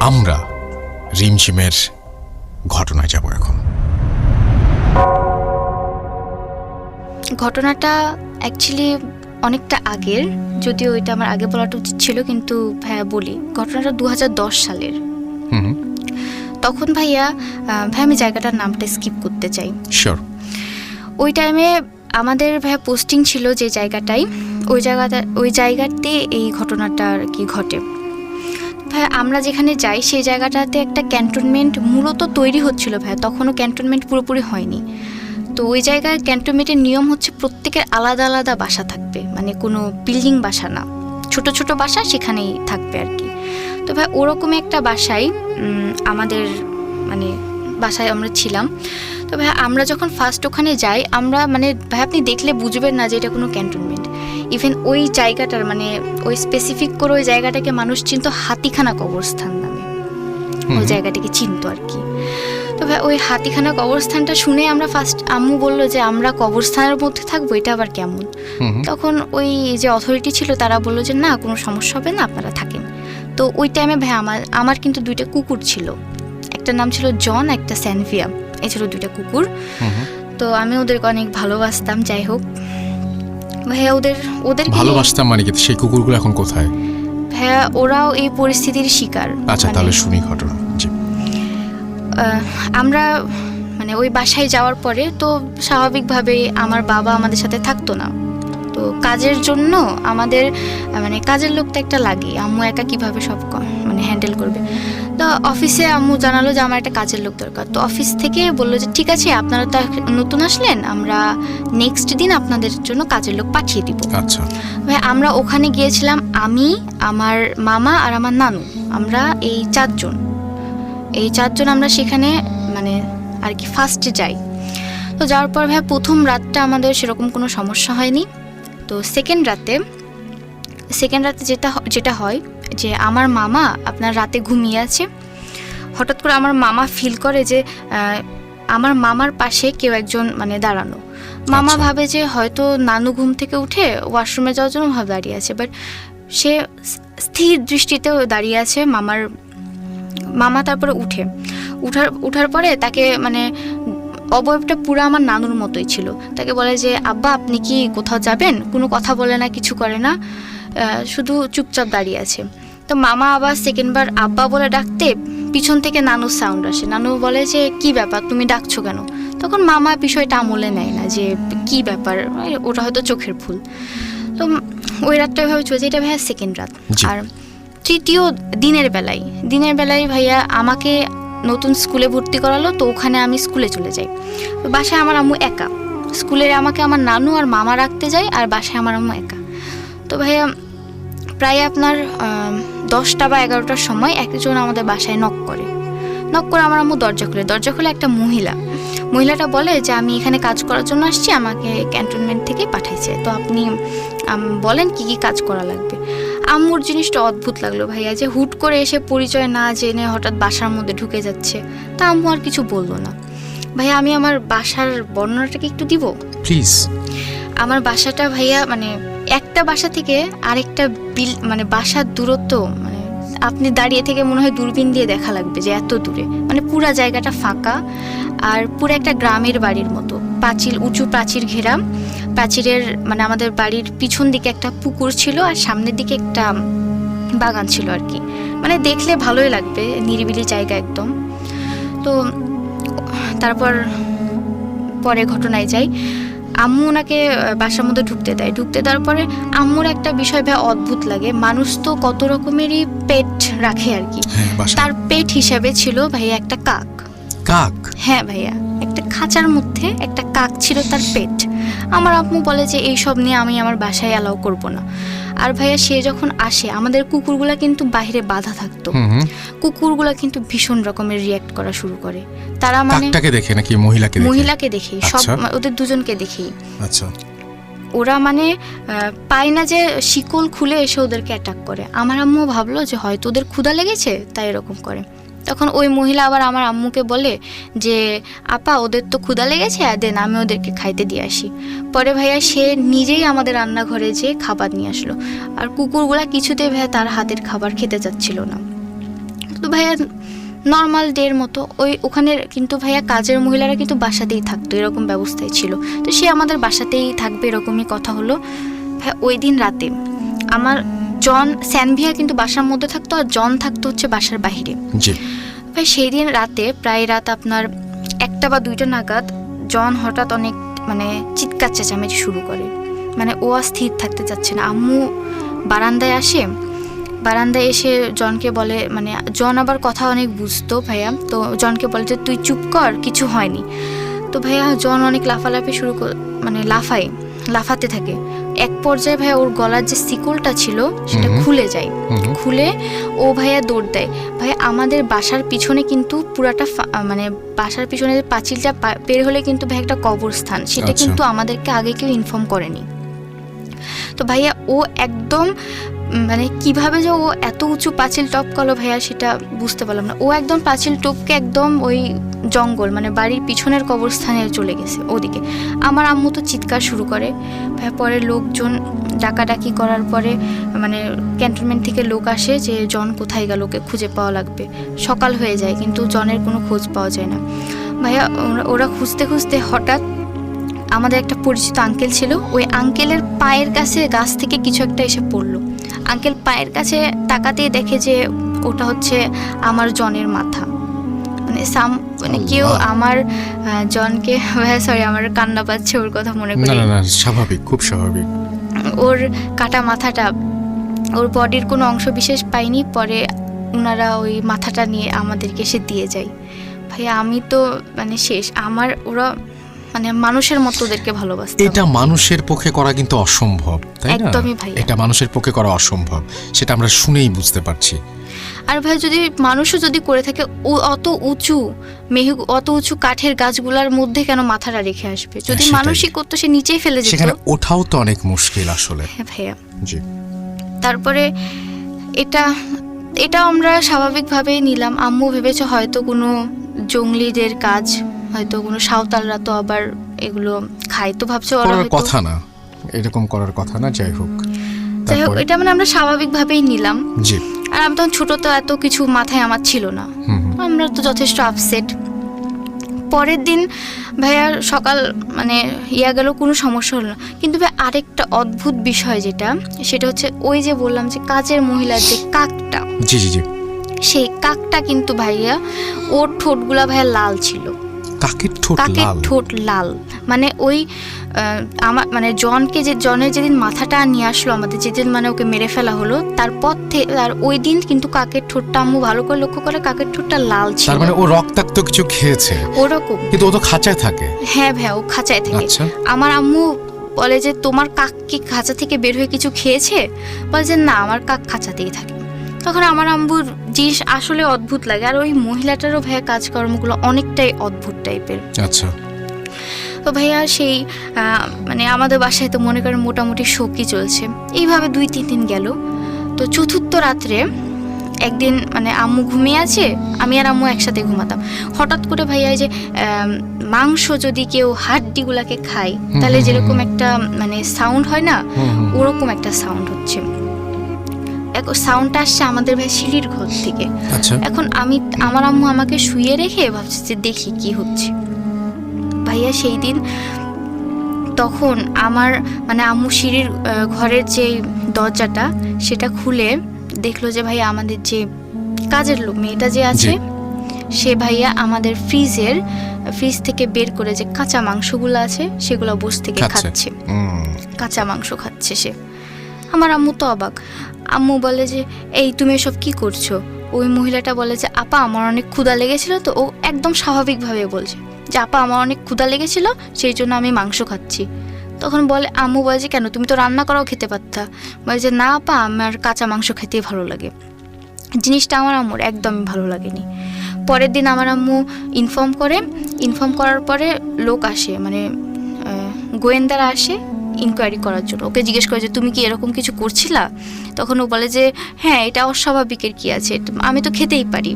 আমরা রিমঝিমের ঘটনায় যাব এখন। ঘটনাটা অ্যাকচুয়ালি অনেকটা আগের, যদিও এটা আমার আগে বলাটা উচিত ছিল, কিন্তু ভাইয়া বলি। ঘটনাটা 2010 সালের। তখন ভাইয়া আমি জায়গাটার নামটা স্কিপ করতে চাই। শিওর। ওই টাইমে আমাদের ভাইয়া পোস্টিং ছিল যে জায়গাটায়, ওই জায়গাতে এই ঘটনাটা আর কি ঘটে। ভাইয়া আমরা যেখানে যাই সেই জায়গাটাতে একটা ক্যান্টনমেন্ট মূলত তৈরি হচ্ছিল ভাইয়া, তখনও ক্যান্টনমেন্ট পুরোপুরি হয়নি। তো ওই জায়গায় ক্যান্টনমেন্টের নিয়ম হচ্ছে প্রত্যেকের আলাদা আলাদা বাসা থাকবে, মানে কোনো বিল্ডিং বাসা না, ছোট ছোট বাসা সেখানেই থাকবে আর কি। তো ভাই ওরকমই একটা বাসায় আমাদের মানে বাসায় আমরা ছিলাম। তো ভাই আমরা যখন ফার্স্ট ওখানে যাই, আমরা মানে ভাই আপনি দেখলে বুঝবেন না যে এটা কোনো ক্যান্টনমেন্ট। ইভেন ওই জায়গাটার মানে ওই স্পেসিফিক করে ওই জায়গাটাকে মানুষ চিনতো হাতিখানা কবরস্থান নামে, ওই জায়গাটাকে চিনতো আর কি। তো ভাই ওই হাতিখানা কবরস্থানটা শুনে আমরা ফার্স্ট, আম্মু বললো যে আমরা কবরস্থানের মধ্যে থাকবো, এটা আবার কেমন। তখন ওই যে অথরিটি ছিল তারা বললো যে না, কোনো সমস্যা হবে না, আপনারা থাকেন। তো ওই টাইমে ভাই আমার কিন্তু 2টা কুকুর ছিল, একটা নাম ছিল জন, একটা স্যানভিয়া, এই ছিল 2টা কুকুর। তো আমি ওদেরকে অনেক ভালোবাসতাম। যাই হোক ভাইয়া ওদের ভালোবাসতাম মানে কি, সেই কুকুরগুলো এখন কোথায়? ভাইয়া ওরাও এই পরিস্থিতির শিকার। আচ্ছা, তাহলে শুনি ঘটনা। জি। আমরা মানে ওই বাসায় যাওয়ার পরে তো স্বাভাবিকভাবে আমার বাবা আমাদের সাথে থাকতো না। তো কাজের জন্য আমাদের মানে কাজের লোক তো একটা লাগে, আম্মু একা কিভাবে সব মানে হ্যান্ডেল করবে। তো অফিসে আম্মু জানালো যে আমার একটা কাজের লোক দরকার। তো অফিস থেকে বললো যে ঠিক আছে, আপনারা তো নতুন আসলেন, আমরা নেক্সট দিন আপনাদের জন্য কাজের লোক পাঠিয়ে দিব। আচ্ছা ভাই আমরা ওখানে গিয়েছিলাম, আমি, আমার মামা আর আমার নানু, আমরা এই 4জন আমরা সেখানে মানে আর কি ফার্স্টে যাই। তো যাওয়ার পর ভাই প্রথম রাতটা আমাদের সেরকম কোনো সমস্যা হয়নি। তো সেকেন্ড রাতে যেটা হয় যে আমার মামা আপনার রাতে ঘুমিয়ে আছে, হঠাৎ করে আমার মামা ফিল করে যে আমার মামার পাশে কেউ একজন মানে দাঁড়ানো। মামা ভাবে যে হয়তো নানু ঘুম থেকে উঠে ওয়াশরুমে যাওয়ার জন্য ভাবে দাঁড়িয়ে আছে, বাট সে স্থির দৃষ্টিতেও দাঁড়িয়ে আছে। মামা তারপরে উঠার পরে তাকে মানে অবয়বটা পুরো আমার নানুর মতোই ছিল। তাকে বলে যে আব্বা আপনি কি কোথাও যাবেন? কোনো কথা বলে না, কিছু করে না, শুধু চুপচাপ দাঁড়িয়ে আছে। তো মামা আবার সেকেন্ডবার আব্বা বলে ডাকতে পিছন থেকে নানুর সাউন্ড আসে। নানু বলে যে কি ব্যাপার, তুমি ডাকছো কেন? তখন মামা বিষয়টা আমলে নেয় না যে কি ব্যাপার, ওটা হয়তো চোখের ভুল। তো ওই রাতটা ভাবে চলছে, এটা ভাইয়া সেকেন্ড রাত। আর তৃতীয় দিনের বেলায় ভাইয়া আমাকে নতুন স্কুলে ভর্তি করালো। তো ওখানে আমি স্কুলে চলে যাই। তো বাসায় আমার আম্মু একা, স্কুলে আমাকে আমার নানু আর মামা রাখতে যায়, আর বাসায় আমার আম্মু একা। তো ভাইয়া প্রায় আপনার 10টা বা 11টার সময় একজন আমাদের বাসায় নক করে আমার আম্মু দরজা খুলে একটা মহিলাটা বলে যে আমি এখানে কাজ করার জন্য আসছি, আমাকে ক্যান্টনমেন্ট থেকে পাঠাইছে, তো আপনি বলেন কি কি কাজ করা লাগবে। আম্মুর জিনিসটা অদ্ভুত লাগলো ভাইয়া, যে হুট করে এসে পরিচয় না জেনে হঠাৎ বাসার মধ্যে ঢুকে যাচ্ছে। তা আম্মু আর কিছু বললো না। ভাইয়া আমি আমার বাসার বর্ণনাটাকে একটু দিব প্লিজ। আমার বাসাটা ভাইয়া মানে একটা বাসা থেকে আরেকটা মানে বাসার দূরত্ব, মানে আপনি দাঁড়িয়ে থেকে মনে হয় দূরবীন দিয়ে দেখা লাগবে যে এত দূরে। মানে পুরা জায়গাটা ফাঁকা, আর পুরো একটা গ্রামের বাড়ির মতো, উঁচু প্রাচীর ঘেরা। প্রাচীরের মানে আমাদের বাড়ির পিছন দিকে একটা পুকুর ছিল, আর সামনের দিকে একটা বাগান ছিল আর কি। মানে দেখলে ভালোই লাগবে, নিরিবিলি জায়গা একদম। তো তারপর পরে ঘটনায় যাই, আম্মু ওনাকে বাসার মধ্যে ঢুকতে দেওয়ার পরে আম্মুর একটা বিষয় ভাই অদ্ভুত লাগে। মানুষ তো কত রকমেরই পেট রাখে আর কি, তার পেট হিসাবে ছিল ভাইয়া একটা কাক। হ্যাঁ ভাইয়া, একটা খাঁচার মধ্যে একটা কাক ছিল তার পেট। আমার আম্মু বলে যে এইসব নিয়ে আমি আমার বাসায় অ্যালাউ করব না। আর ভাইয়া সে যখন আসে, আমাদের কুকুরগুলা কিন্তু বাইরে বাঁধা থাকতো, কুকুরগুলা কিন্তু ভীষণ রকমের রিয়্যাক্ট করা শুরু করে। তারা মানে দেখে নাকি মহিলাকে দেখে সব ওদের দুজনকে দেখেই। আচ্ছা, ওরা মানে পায় না যে শিকল খুলে এসে ওদেরকে অ্যাটাক করে। আমার আম্মু ভাবলো যে হয়তো ওদের ক্ষুধা লেগেছে তাই এরকম করে। তখন ওই মহিলা আবার আমার আম্মুকে বলে যে আপা ওদের তো ক্ষুধা লেগেছে, দেন আমি ওদেরকে খাইতে দিয়ে আসি। পরে ভাইয়া সে নিজেই আমাদের রান্নাঘরে যেয়ে খাবার নিয়ে আসলো, আর কুকুরগুলা কিছুতেই ভাইয়া তার হাতের খাবার খেতে চাচ্ছিল না। তো তো ভাইয়া নর্মাল ডের মতো ওখানে কিন্তু ভাইয়া কাজের মহিলারা কিন্তু বাসাতেই থাকতো, এরকম ব্যবস্থাই ছিল। তো সে আমাদের বাসাতেই থাকবে এরকমই কথা হলো। ভাইয়া ওই দিন রাতে আমার স্যানভিয়া কিন্তু বাসার মধ্যে থাকতো, আর জন থাকতো হচ্ছে বাসার বাইরে। ভাই সেই দিন রাতে প্রায় রাত আপনার 1টা বা 2টা নাগাদ জন হঠাৎ অনেক মানে চিৎকার চেঁচামেচি শুরু করে, মানে ও আর স্থির থাকতে চাচ্ছে না। আম্মু বারান্দায় এসে জনকে বলে, মানে জন আবার কথা অনেক বুঝতো ভাইয়া, তো জনকে বলে যে তুই চুপ কর, কিছু হয়নি। তো ভাইয়া জন অনেক লাফালাফি মানে লাফাতে থাকে। এক পর্যায়ে ভাইয়া ওর গলার যে শিকলটা ছিল সেটা খুলে যায়, খুলে ও ভাইয়া দৌড় দেয়। ভাইয়া আমাদের বাসার পিছনে কিন্তু পুরাটা মানে বাসার পিছনে পাঁচিলটা বের হলে কিন্তু ভাই একটা কবরস্থান, সেটা কিন্তু আমাদেরকে আগে কেউ ইনফর্ম করেনি। তো ভাইয়া ও একদম মানে কিভাবে যে ও এত উঁচু পাঁচিল টপ করলো ভাইয়া সেটা বুঝতে পারলাম না। ও একদম পাঁচিল টপকে একদম ওই জঙ্গল মানে বাড়ির পিছনের কবরস্থানে চলে গেছে ওদিকে। আমার আম্মু তো চিৎকার শুরু করে ভাইয়া। পরে লোকজন ডাকাডাকি করার পরে মানে ক্যান্টনমেন্ট থেকে লোক আসে যে জন কোথায় গেল, ওকে খুঁজে পাওয়া লাগবে। সকাল হয়ে যায় কিন্তু জনের কোনো খোঁজ পাওয়া যায় না ভাইয়া। ওরা খুঁজতে খুঁজতে হঠাৎ আমাদের একটা পরিচিত আঙ্কেল ছিল, ওই আঙ্কেলের পায়ের কাছে গাছ থেকে কিছু একটা এসে পড়লো। আঙ্কেল পায়ের কাছে তাকাতেই দেখে যে ওটা হচ্ছে আমার জনের মাথা। মানে কেউ আমার জনকে, সরি আমার কান্না পাচ্ছে ওর কথা মনে করে। না স্বাভাবিক, খুব স্বাভাবিক। ওর কাটা মাথাটা, ওর বডির কোনো অংশ বিশেষ পাইনি। পরে ওনারা ওই মাথাটা নিয়ে আমাদেরকে এসে দিয়ে যায়। ভাইয়া আমি তো মানে শেষ। ওরা মানে মানুষের মতো ওদেরকে ভালোবাসতাম। এটা মানুষের পক্ষে করা কিন্তু অসম্ভব, তাই না? একদমই ভাই, এটা মানুষের পক্ষে করা অসম্ভব, সেটা আমরা শুনেই বুঝতে পারছি। আর ভাই যদি মানুষও যদি করে থাকে, অত উঁচু কাঠের গাছগুলার মধ্যে কেন মাথাটা রেখে আসবে? যদি মানুষই করতো সে নিচেই ফেলে যেত। সেখানে ওঠাও তো অনেক মুশকিল আসলে। হ্যাঁ ভাইয়া। জি। তারপরে এটা আমরা স্বাভাবিকভাবেই নিলাম। আম্মু ভেবেছে হয়তো কোনো জঙ্গলিদের কাজ, হয়তো কোনো সাঁওতালরা তো আবার এগুলো খায়, তো ভাবছে ওরা হয়তো কথা না, এরকম করার কথা না। যাই হোক এটা মানে আমরা স্বাভাবিকভাবেই নিলাম। জি। আর আমি তখন ছোট, তো এত কিছু মাথায় আমার ছিল না, আমরা তো যথেষ্ট আপসেট। পরের দিন ভাইয়া সকাল মানে গেল, কোনো সমস্যা হলো না। কিন্তু ভাই আরেকটা অদ্ভুত বিষয় সেটা হচ্ছে ওই যে বললাম যে কাজের মহিলার যে কাকটা, জি জি জি, সেই কাকটা কিন্তু ভাইয়া ওর ঠোঁটগুলা ভাইয়া লাল ছিল। কাকের ঠোঁট লাল, মানে ওই আমার মানে জনের যেদিন মাথাটা নিয়ে আসলো আমাদের, যেদিন মানে ওকে মেরে ফেলা হলো, তারপর আর ওই দিন কিন্তু কাকের ঠোঁটটা আম্মু ভালো করে লক্ষ্য করে, কাকের ঠোঁটটা লাল ছিল। তার মানে ও রক্তাক্ত কিছু খেয়েছে ওরকম, কিন্তু ও তো খাঁচায় থাকে। হ্যাঁ ভাইয়া, ও খাঁচায় থাকে। আমার আম্মু বলে যে তোমার কাক কি খাঁচা থেকে বের হয়ে কিছু খেয়েছে? বলে যে না, আমার কাক খাঁচাতেই থাকে। তখন আমার আম্মুর জিনিস আসলে অদ্ভুত লাগে। আর ওই মহিলাটারও ভাইয়া কাজকর্মগুলো অনেকটাই অদ্ভুত টাইপের। আচ্ছা। তো ভাইয়া সেই মানে আমাদের বাসায় তো মনে করেন মোটামুটি শোকই চলছে। এইভাবে 2-3 দিন গেল। তো চতুর্থ রাত্রে একদিন মানে আম্মু ঘুমিয়ে আছে, আমি আর আম্মু একসাথে ঘুমাতাম। হঠাৎ করে ভাইয়া যে মাংস যদি কেউ হাড্ডিগুলাকে খায় তাহলে যেরকম একটা মানে সাউন্ড হয় না, ওরকম একটা সাউন্ড হচ্ছে। সাউন্ডটা আসছে আমাদের ভাই সিঁড়ির ঘর থেকে। এখন আমার আম্মু আমাকে শুয়ে রেখে ভাবছে যে দেখি কি হচ্ছে। ভাইয়া সেই দিন তখন আমার মানে আম্মু সিঁড়ির ঘরের যে দরজাটা সেটা খুলে দেখলো যে ভাইয়া আমাদের যে কাজের লোক মেয়েটা যে আছে, সে ভাইয়া আমাদের ফ্রিজ থেকে বের করে যে কাঁচা মাংসগুলো আছে সেগুলো বসে থেকে খাচ্ছে। কাঁচা মাংস খাচ্ছে সে। আমার আম্মু তো অবাক। আম্মু বলে যে এই তুমি এসব কি করছো? ওই মহিলাটা বলে যে আপা আমার অনেক ক্ষুধা লেগেছিল। তো ও একদম স্বাভাবিকভাবে বলছে যে আপা আমার অনেক ক্ষুধা লেগেছিল, সেই জন্য আমি মাংস খাচ্ছি। তখন আম্মু বলে যে কেন, তুমি তো রান্না করাও খেতে পারতা। বলে যে না আপা, আমার কাঁচা মাংস খেতেই ভালো লাগে। জিনিসটা আমার আম্মুর একদমই ভালো লাগেনি। পরের দিন আমার আম্মু ইনফর্ম করার পরে লোক আসে, মানে গোয়েন্দারা আসে ইনকোয়ারি করার জন্য। ওকে জিজ্ঞেস করে যে তুমি কি এরকম কিছু করছিলা? তখন ও বলে যে হ্যাঁ, এটা অস্বাভাবিকের কি আছে, আমি তো খেতেই পারি,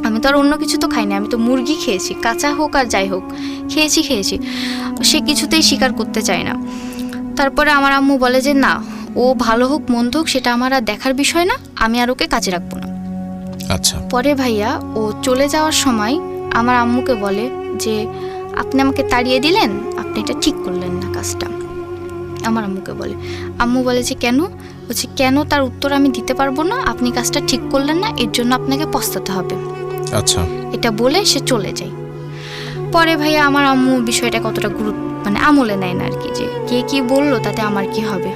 আমি তো আর অন্য কিছু তো খাইনি, আমি তো মুরগি খেয়েছি, কাঁচা হোক আর যাই হোক খেয়েছি। সে কিছুতেই স্বীকার করতে চায় না। তারপরে আমার আম্মু বলে যে না, ও ভালো হোক মন্দ হোক সেটা আমার আর দেখার বিষয় না, আমি আর ওকে কাজে রাখবো না। আচ্ছা। পরে ভাইয়া ও চলে যাওয়ার সময় আমার আম্মুকে বলে যে আপনি আমাকে তাড়িয়ে দিলেন, আপনি এটা ঠিক করলেন না কাজটা। আমার আম্মুকে বলে, আম্মু বলে যে কেন? বলছে কেন তার উত্তর আমি দিতে পারবো না, আপনি কাজটা ঠিক করলেন না, এর জন্য আপনাকে পস্তাতে হবে। আচ্ছা। এটা বলে সে চলে যায়। পরে ভাইয়া আমার আম্মু বিষয়টা কতটা মানে আমলে নেয় না আর কি, যে কে কি বললো তাতে আমার কি হবে।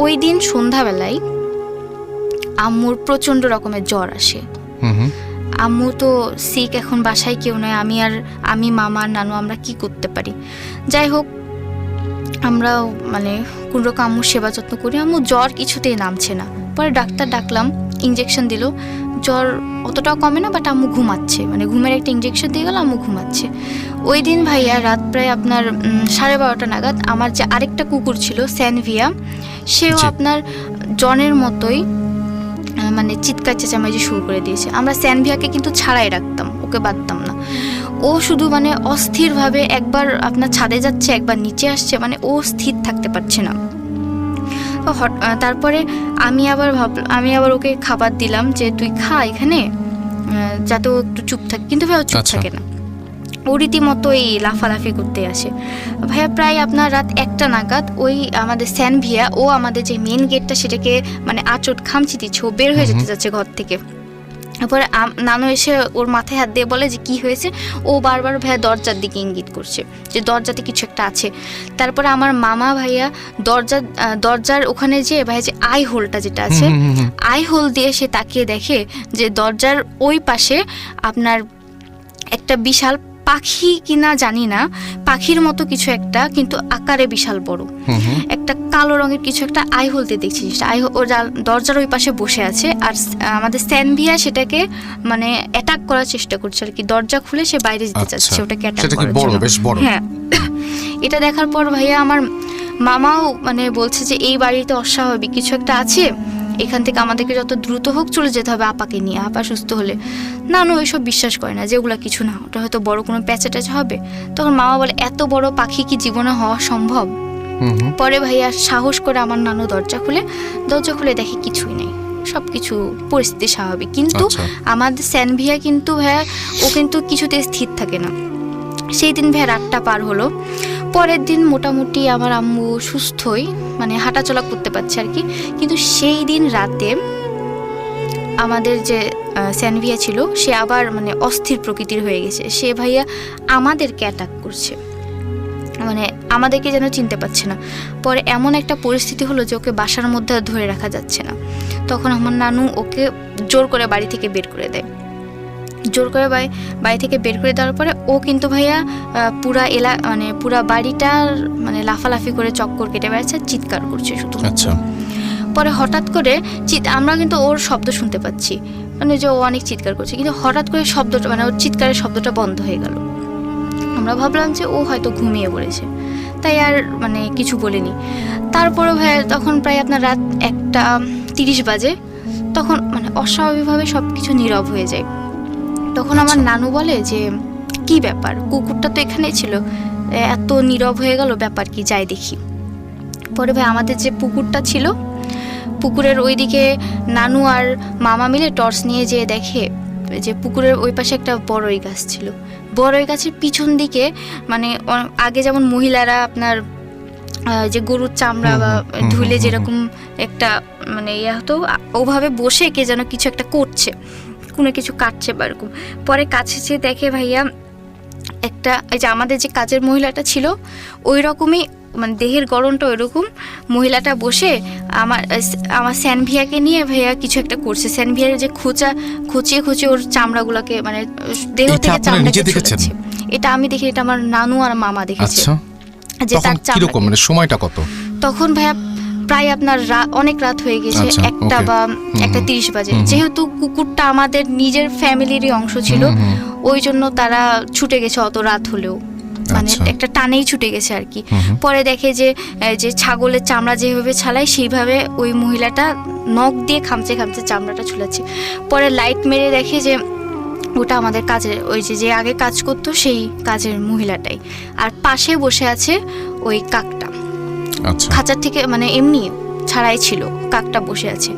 ওই দিন সন্ধ্যাবেলায় আম্মুর প্রচণ্ড রকমের জ্বর আসে। আম্মু তো সিক, এখন বাসায় কেউ নয়, আমি মামা আর নানু, আমরা কি করতে পারি? যাই হোক, আমরা মানে কোনোরকম আম্মুর সেবা যত্ন করি। আম্মু জ্বর কিছুতেই নামছে না। পরে ডাক্তার ডাকলাম, ইঞ্জেকশন দিল, জ্বর অতটাও কমে না, বাট আম্মু ঘুমাচ্ছে, মানে ঘুমের একটা ইঞ্জেকশন দিয়ে গেল, আম্মু ঘুমাচ্ছে। ওই দিন ভাইয়া রাত প্রায় আপনার 12:30 নাগাদ আমার যে আরেকটা কুকুর ছিল স্যানভিয়া, সেও আপনার জনের মতোই মানে চিৎকার চেঁচামেচি শুরু করে দিয়েছে। আমরা স্যানভিয়াকে কিন্তু ছাড়াই রাখতাম, ওকে বাঁধতাম না। ও শুধু মানে অস্থিরভাবে একবার আপনার ছাদে যাচ্ছে, একবার নিচে আসছে, মানে ও স্থির থাকতে পারছে না। তারপরে আমি আবার ওকে খাবার দিলাম যে তুই খা এখানে, যাতে ও একটু চুপ থাকে, কিন্তু ভাই ও চুপ থাকে না, ও রীতিমতো এই লাফালাফি করতে আসে। ভাইয়া প্রায় আপনার রাত 1টা নাগাদ ওই আমাদের স্যানভিয়া, ও আমাদের যে মেন গেটটা সেটাকে মানে আঁচড় খামচি দিচ্ছে, ও বের হয়ে যেতে যাচ্ছে ঘর থেকে। তারপরে নানু এসে ওর মাথায় হাত দিয়ে বলে যে কি হয়েছে। ও বারবার ভাইয়া দরজার দিকে ইঙ্গিত করছে যে দরজাতে কিছু একটা আছে। তারপরে আমার মামা ভাইয়া দরজার ওখানে যে ভাইয়া যে আই হোলটা যেটা আছে, আই হোল দিয়ে সে তাকিয়ে দেখে যে দরজার ওই পাশে আপনার একটা বিশাল পাখি কিনা জানি না, পাখির মতো কিছু একটা, কিন্তু আকারে বিশাল বড় একটা কালো রঙের কিছু একটা আই হোল দিয়ে দেখছি। দরজার ওই পাশে বসে আছে, আর আমাদের স্যানভিয়া সেটাকে মানে অ্যাটাক করার চেষ্টা করছে আর কি। দরজা খুলে সে বাইরে যেতে চাচ্ছে ওটাকে অ্যাটাক করার জন্য। হ্যাঁ, এটা দেখার পর ভাইয়া আমার মামাও মানে বলছে যে এই বাড়িতে অস্বাভাবিক কিছু একটা আছে, এখান থেকে আমাদেরকে যত দ্রুত হোক চলে যেতে হবে আপাকে নিয়ে, আপা সুস্থ হলে। নানু ওইসব বিশ্বাস করে না, যেগুলো কিছু না, ওটা হয়তো বড় কোনো প্যাচে ট্যাচে হবে। তখন মামা বলে এত বড় পাখি কি জীবনে হওয়া সম্ভব? পরে ভাইয়া সাহস করে আমার নানু দরজা খুলে দেখে কিছুই নেই, সব কিছু পরিস্থিতি স্বাভাবিক। কিন্তু আমাদের স্যানভিয়া কিন্তু ভাইয়া ও কিন্তু কিছুতে স্থির থাকে না। সেই দিন ভাইয়া রাতটা পার হলো। পরের দিন মোটামুটি আমার আম্মু সুস্থই, মানে হাঁটাচলা করতে পারছে আর কি। কিন্তু সেই দিন রাতে আমাদের যে স্যানভিয়া ছিল সে আবার মানে অস্থির প্রকৃতির হয়ে গেছে। সে ভাইয়া আমাদেরকে অ্যাটাক করছে, মানে আমাদেরকে যেন চিনতে পারছে না। পরে এমন একটা পরিস্থিতি হলো যে ওকে বাসার মধ্যে ধরে রাখা যাচ্ছে না। তখন আমার নানু ওকে জোর করে বাড়ি থেকে বের করে দেয়। জোর করে বাড়ি থেকে বের করে দেওয়ার পরে ও কিন্তু ভাইয়া পুরা বাড়িটার মানে লাফালাফি করে চক্কর কেটে বেড়াচ্ছে, চিৎকার করছে শুধু। আচ্ছা। পরে হঠাৎ করে আমরা কিন্তু ওর শব্দ শুনতে পাচ্ছি, মানে যে ও অনেক চিৎকার করছে, কিন্তু হঠাৎ করে শব্দটা মানে ওর চিৎকারের শব্দটা বন্ধ হয়ে গেল। আমরা ভাবলাম যে ও হয়তো ঘুমিয়ে পড়েছে, তাই আর মানে কিছু বলিনি। তারপরে ভাইয়া তখন প্রায় আপনার রাত 1:30 বাজে, তখন মানে অস্বাভাবিকভাবে সব কিছু নীরব হয়ে যায়। তখন আমার নানু বলে যে কি ব্যাপার, কুকুরটা তো এখানেই ছিল, এত নীরব হয়ে গেল, ব্যাপার কি, যাই দেখি। পরে ভাই আমাদের যে পুকুরটা ছিল, পুকুরের ওইদিকে নানু আর মামা মিলে টর্চ নিয়ে যেয়ে দেখে যে পুকুরের ওই পাশে একটা বড়ই গাছ ছিল। বড়ই গাছের পিছন দিকে মানে আগে যেমন মহিলারা আপনার যে গরুর চামড়া বা ধুলে যেরকম একটা মানে ইয়ে হতো, ওভাবে বসে কে যেন কিছু একটা করছে, কোনো কিছু কাটছে বা এরকম। পরে কাছে যেয়ে দেখে ভাইয়া একটা, এই যে আমাদের যে কাজের মহিলাটা ছিল ওই রকমই, মানে দেহের গড়নটা ওইরকম, মহিলাটা বসে আমার স্যানভিয়াকে নিয়ে ভাইয়া কিছু একটা করছে। স্যানভিয়ার যে খুঁচিয়ে ওর চামড়াগুলোকে মানে দেহ থেকে চামড়াকে ছুটাচ্ছে। এটা আমি দেখি, এটা আমার নানু আর মামা দেখেছে। যে তার চামড়া মানে সময়টা কত? তখন ভাইয়া প্রায় আপনার অনেক রাত হয়ে গেছে, 1টা বা 1:30 বাজে। যেহেতু কুকুরটা আমাদের নিজের ফ্যামিলিরই অংশ ছিল, ওই জন্য তারা ছুটে গেছে অত রাত হলেও, মানে একটা টানেই ছুটে গেছে আর কি। পরে দেখে যে ছাগলের চামড়া যেভাবে ছালায় সেইভাবে ওই মহিলাটা নখ দিয়ে খামচে চামড়াটা ছুলাচ্ছে। পরে লাইট মেরে দেখে যে ওটা আমাদের কাজের ওই যে আগে কাজ করতো সেই কাজের মহিলাটাই, আর পাশে বসে আছে ওই কাকটা। খাঁচার থেকে মানে এমনি ছাড়াই ছিল, কাকটা বসে আছে।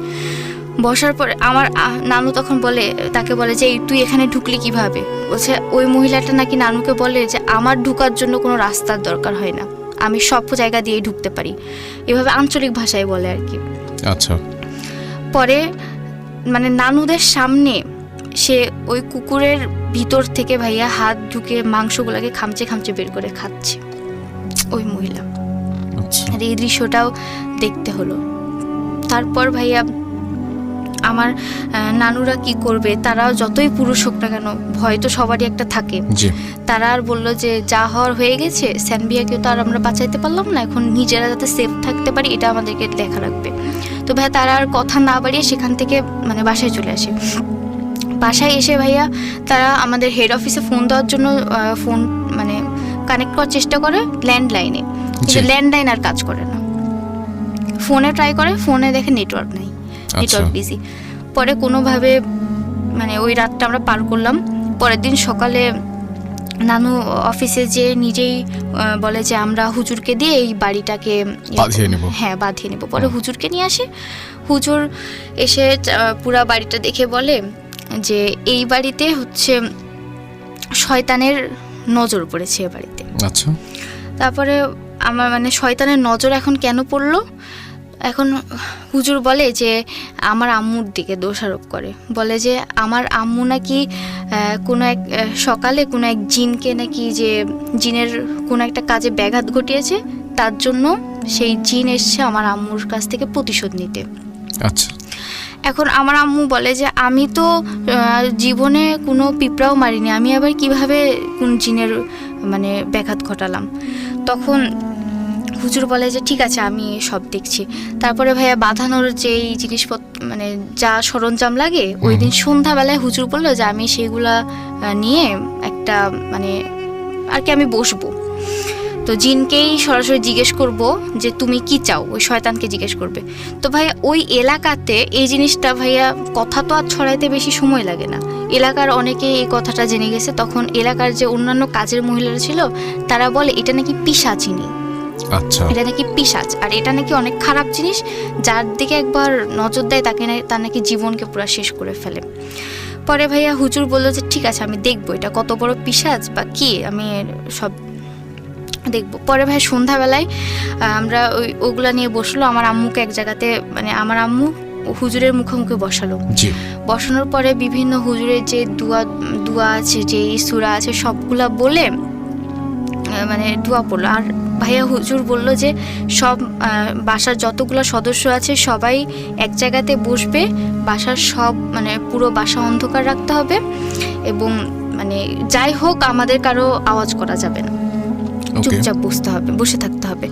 বসার পরে আমার নানু তখন বলে, তাকে বলে যে তুই এখানে ঢুকলি কিভাবে? বলছে ওই মহিলাটা নাকি নানুকে বলে যে আমার ঢুকার জন্য কোনো রাস্তার দরকার হয় না, আমি সব জায়গা দিয়েই ঢুকতে পারি, এভাবে আঞ্চলিক ভাষায় বলে আর কি। আচ্ছা। পরে মানে নানুদের সামনে সে ওই কুকুরের ভিতর থেকে ভাইয়া হাত ঢুকে মাংসগুলোকে খামচে খামচে বের করে খাচ্ছে ওই মহিলা। আচ্ছা। আর এই দৃশ্যটাও দেখতে হলো। তারপর ভাইয়া আমার নানুরা কি করবে, তারাও যতই পুরুষ হোক না কেন, ভয় তো সবারই একটা থাকে। জি। তারা আর বললো যে যা হওয়ার হয়ে গেছে, স্যানভিয়াকেও তো আর আমরা বাঁচাইতে পারলাম না, এখন নিজেরা যাতে সেফ থাকতে পারি এটা আমাদেরকে দেখা রাখবে। তো ভাইয়া তারা আর কথা না বাড়িয়ে সেখান থেকে মানে বাসায় চলে আসে। বাসায় এসে ভাইয়া তারা আমাদের হেড অফিসে ফোন দেওয়ার জন্য ফোন মানে কানেক্ট করার চেষ্টা করে ল্যান্ডলাইনে, কিন্তু ল্যান্ডলাইন আর কাজ করে না। ফোনে ট্রাই করে, ফোনে দেখে নেটওয়ার্ক নেই, নেটওয়ার্ক বিজি। পরে কোনোভাবে মানে ওই রাতটা আমরা পার করলাম। পরের দিন সকালে নানু অফিসে যে নিজেই বলে যে আমরা হুজুরকে দিয়ে এই বাড়িটাকে বাঁধিয়ে নেব। হ্যাঁ, বাঁধিয়ে নেব। পরে হুজুরকে নিয়ে আসে। হুজুর এসে পুরা বাড়িটা দেখে বলে যে এই বাড়িতে হচ্ছে শয়তানের নজর পড়েছে এ বাড়িতে। আচ্ছা। তারপরে আমার মানে শয়তানের নজর এখন কেন পড়লো, এখন হুজুর বলে যে আমার আম্মুর দিকে দোষারোপ করে, বলে যে আমার আম্মু নাকি কোনো এক সকালে কোনো এক জিনকে নাকি, যে জিনের কোনো একটা কাজে ব্যাঘাত ঘটিয়েছে, তার জন্য সেই জিন এসছে আমার আম্মুর কাছ থেকে প্রতিশোধ নিতে। আচ্ছা। এখন আমার আম্মু বলে যে আমি তো জীবনে কোনো পিঁপড়াও মারিনি, আমি আবার কিভাবে কোন জিনের মানে ব্যাঘাত ঘটালাম। তখন হুজুর বলে যে ঠিক আছে, আমি সব দেখছি। তারপরে ভাইয়া বাঁধানোর যেই জিনিসপত্র মানে যা সরঞ্জাম লাগে, ওই দিন সন্ধ্যাবেলায় হুজুর বললো যে আমি সেইগুলা নিয়ে একটা মানে আর কি আমি বসবো। তো জিনকেই সরাসরি জিজ্ঞেস করব যে তুমি কি চাও, ওই শয়তানকে জিজ্ঞেস করবে। তো ভাইয়া ওই এলাকাতে এই জিনিসটা ভাইয়া কথা তো আর ছড়াইতে বেশি সময় লাগে না, এলাকার অনেকেই এই কথাটা জেনে গেছে। তখন এলাকার যে অন্যান্য কাজের মহিলারা ছিল তারা বলে এটা নাকি পিশাচিনী। আচ্ছা। এটা নাকি পিশাচ, আর এটা নাকি অনেক খারাপ জিনিস, যার দিকে একবার নজর দেয় তাকে তার নাকি জীবনকে পুরো শেষ করে ফেলে। পরে ভাইয়া হুজুর বললো যে ঠিক আছে, আমি দেখবো এটা কত বড় পিশাচ বা কি, আমি সব দেখবো। পরে ভাই সন্ধ্যাবেলায় আমরা ওগুলা নিয়ে বসলো। আমার আম্মুকে এক জায়গাতে মানে আমার আম্মু হুজুরের মুখোমুখি বসালো। বসানোর পরে বিভিন্ন হুজুরের যে দুয়া আছে, যে সূরা আছে, সবগুলা বলে মানে দোয়া পড়লো। আর ভাইয়া হুজুর বললো যে সব বাসার যতগুলো সদস্য আছে সবাই এক জায়গাতে বসবে, বাসার সব মানে পুরো বাসা অন্ধকার রাখতে হবে, এবং মানে যাই হোক আমাদের কারো আওয়াজ করা যাবে না, চুপচাপ বসে থাকতে হবে।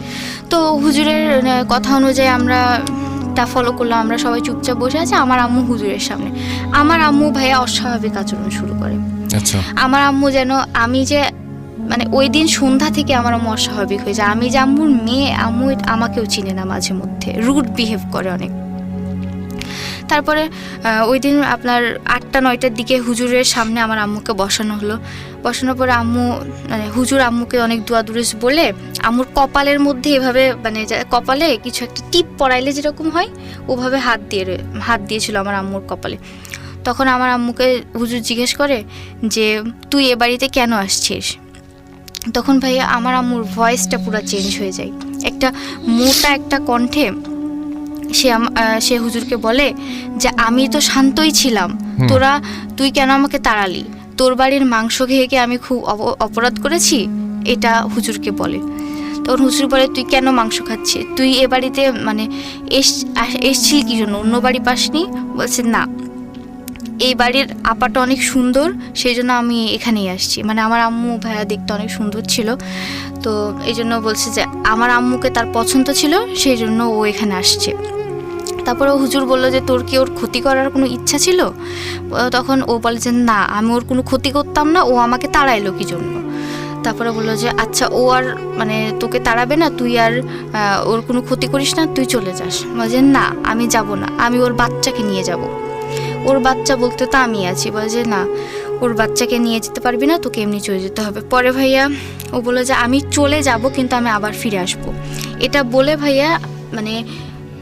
তো হুজুরের কথা অনুযায়ী আমরা তা ফলো করলাম, আমরা সবাই চুপচাপ বসে আছি। আমার আম্মু হুজুরের সামনে, আমার আম্মু ভাইয়া অস্বাভাবিক আচরণ শুরু করে। আচ্ছা। আমার আম্মু যেন আমি যে মানে ওই দিন সন্ধ্যা থেকে আমার আম্মু অস্বাভাবিক হয়ে যায়, আমি যে আম্মুর মেয়ে, আম্মু আমাকেও চিনে না, মাঝে মধ্যে রুড বিহেভ করে অনেক। তারপরে ওই দিন আপনার 8টা-9টার দিকে হুজুরের সামনে আমার আম্মুকে বসানো হলো। বসানোর পরে আম্মু মানে হুজুর আম্মুকে অনেক দোয়া দুরুস বলে আম্মুর কপালের মধ্যে এভাবে মানে কপালে কিছু একটা টিপ পরাইলে যেরকম হয় ওভাবে হাত দিয়েছিল আমার আম্মুর কপালে। তখন আমার আম্মুকে হুজুর জিজ্ঞেস করে যে তুই এ বাড়িতে কেন আসছিস? তখন ভাইয়া আমার আম্মুর ভয়েসটা পুরো চেঞ্জ হয়ে যায়, একটা মোটা একটা কণ্ঠে সে হুজুরকে বলে যে আমি তো শান্তই ছিলাম, তুই কেন আমাকে তাড়ালি? তোর বাড়ির মাংস খেয়ে কি আমি খুব অপরাধ করেছি? এটা হুজুরকে বলে। তখন হুজুর বলে তুই কেন মাংস খাচ্ছিস? তুই এ বাড়িতে মানে এসছিলি কি জন্য? অন্য বাড়ি পাসনি? বলছে না, এই বাড়ির আপাটা অনেক সুন্দর, সেই জন্য আমি এখানেই আসছি। মানে আমার আম্মু ভাইয়া দেখতে অনেক সুন্দর ছিল, তো এই জন্য বলছে যে আমার আম্মুকে তার পছন্দ ছিল, সেই জন্য ও এখানে আসছে। তারপরে হুজুর বললো যে তোর কি ওর ক্ষতি করার কোনো ইচ্ছা ছিল? তখন ও বলে যে না, আমি ওর কোনো ক্ষতি করতাম না, ও আমাকে তাড়াইলো কি জন্য? তারপরে বললো যে আচ্ছা, ও আর মানে তোকে তাড়াবে না, তুই আর ওর কোনো ক্ষতি করিস না, তুই চলে যাস। বলে না, আমি যাব না, আমি ওর বাচ্চাকে নিয়ে যাব। ওর বাচ্চা বলতে তো আমি আছি। বলে যে না, ওর বাচ্চাকে নিয়ে যেতে পারবি না, তোকে এমনি চলে যেতে হবে। পরে ভাইয়া ও বললো যে আমি চলে যাব, কিন্তু আমি আবার ফিরে আসব। এটা বলে ভাইয়া মানে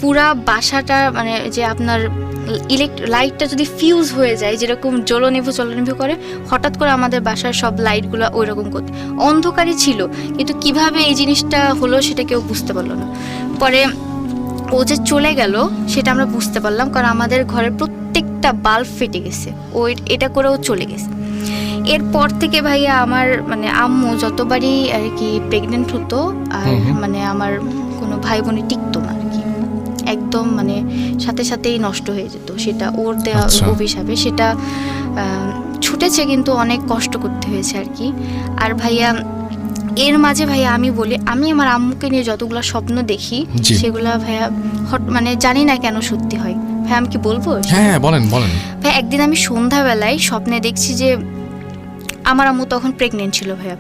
পুরা বাসাটা মানে যে আপনার লাইটটা যদি ফিউজ হয়ে যায়, যেরকম জ্বলনিভু করে, হঠাৎ করে আমাদের বাসার সব লাইটগুলো ওই রকম করতে, অন্ধকারই ছিল, কিন্তু কিভাবে এই জিনিসটা হলো সেটা কেউ বুঝতে পারলো না। পরে ও যে চলে গেল সেটা আমরা বুঝতে পারলাম, কারণ আমাদের ঘরের প্রত্যেকটা বাল্ব ফেটে গেছে, ও এটা করেও চলে গেছে। এরপর থেকে ভাইয়া আমার মানে আম্মু যতবারই আর কি প্রেগনেন্ট হতো, আর মানে আমার কোনো ভাই বোনই টিকতো না আর কি, একদম মানে সাথে সাথেই নষ্ট হয়ে যেত। সেটা ওর দেওয়া অভিশাপে, সেটা ছুটেছে, কিন্তু অনেক কষ্ট করতে হয়েছে আর কি। আর ভাইয়া এর মাঝে ভাইয়া আমি বলি, আমি আমার আম্মুকে নিয়ে যতগুলো স্বপ্ন দেখি সেগুলা ভাইয়া মানে জানি না কেন সত্যি হয়। ভাইয়া আমি কি বলবো? হ্যাঁ বলেন বলেন। ভাই একদিন আমি সন্ধ্যাবেলায় স্বপ্নে দেখছি যে আমার আম্মু তখন প্রেগনেন্ট ছিল ভাইয়া।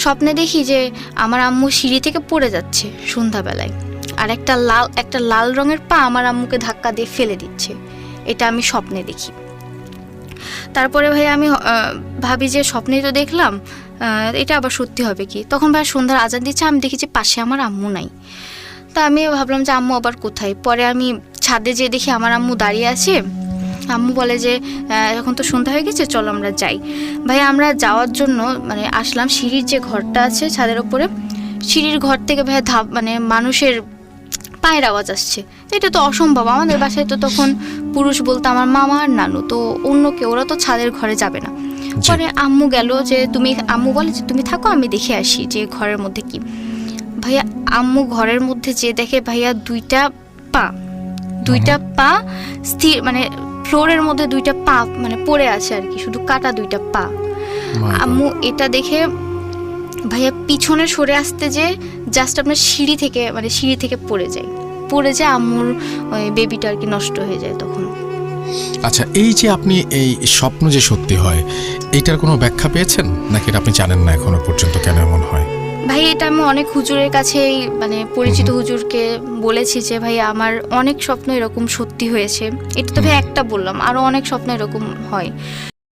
স্বপ্নে দেখি যে আমার আম্মু সিঁড়ি থেকে পড়ে যাচ্ছে সন্ধ্যাবেলায়, আর একটা লাল রঙের পা আমার আম্মুকে ধাক্কা দিয়ে ফেলে দিচ্ছে। এটা আমি স্বপ্নে দেখি। তারপরে ভাই আমি ভাবি যে স্বপ্নেই তো দেখলাম, এটা আবার সত্যি হবে কি। তখন ভাই সন্ধ্যার আজান দিচ্ছে, আমি দেখি যে পাশে আমার আম্মু নাই। তা আমি ভাবলাম যে আম্মু আবার কোথায়। পরে আমি ছাদে যেয়ে দেখি আমার আম্মু দাঁড়িয়ে আছে। আম্মু বলে যে এখন তো সন্ধ্যা হয়ে গেছে, চলো আমরা যাই। ভাই আমরা যাওয়ার জন্য মানে আসলাম, সিঁড়ির যে ঘরটা আছে ছাদের ওপরে, সিঁড়ির ঘর থেকে ভাই মানে মানুষের পায়ের আওয়াজ আসছে। এটা তো অসম্ভব, আমাদের বাসায় তো তখন পুরুষ বলতে আমার মামা আর নানু, তো অন্য কেউ, ওরা তো ছাদের ঘরে যাবে না। পরে আম্মু গেল যে আম্মু বলে যে তুমি থাকো, আমি দেখে আসি যে ঘরের মধ্যে কি। ভাইয়া আম্মু ঘরের মধ্যে যে দেখে ভাইয়া দুইটা পা স্থির, মানে ফ্লোরের মধ্যে দুইটা পা মানে পড়ে আছে আর কি, শুধু কাটা দুইটা পা। আম্মু এটা দেখে ভাইয়া পিছনে সরে আসতে যে জাস্ট আপনার সিঁড়ি থেকে পড়ে যায় আম্মুর ওই বেবিটা আর কি নষ্ট হয়ে যায় তখন। আচ্ছা, এই যে আপনি এই স্বপ্ন যে সত্যি হয়, এইটার কোনো ব্যাখ্যা পেয়েছেন নাকি আপনি জানেন না এখনো পর্যন্ত কেন এমন হয়? ভাই এটা আমি অনেক হুজুরের কাছেই মানে পরিচিত হুজুরকে বলেছি যে ভাই আমার অনেক স্বপ্ন এরকম সত্যি হয়েছে। এটা তো ভাই একটা বললাম, আরও অনেক স্বপ্ন এরকম হয়।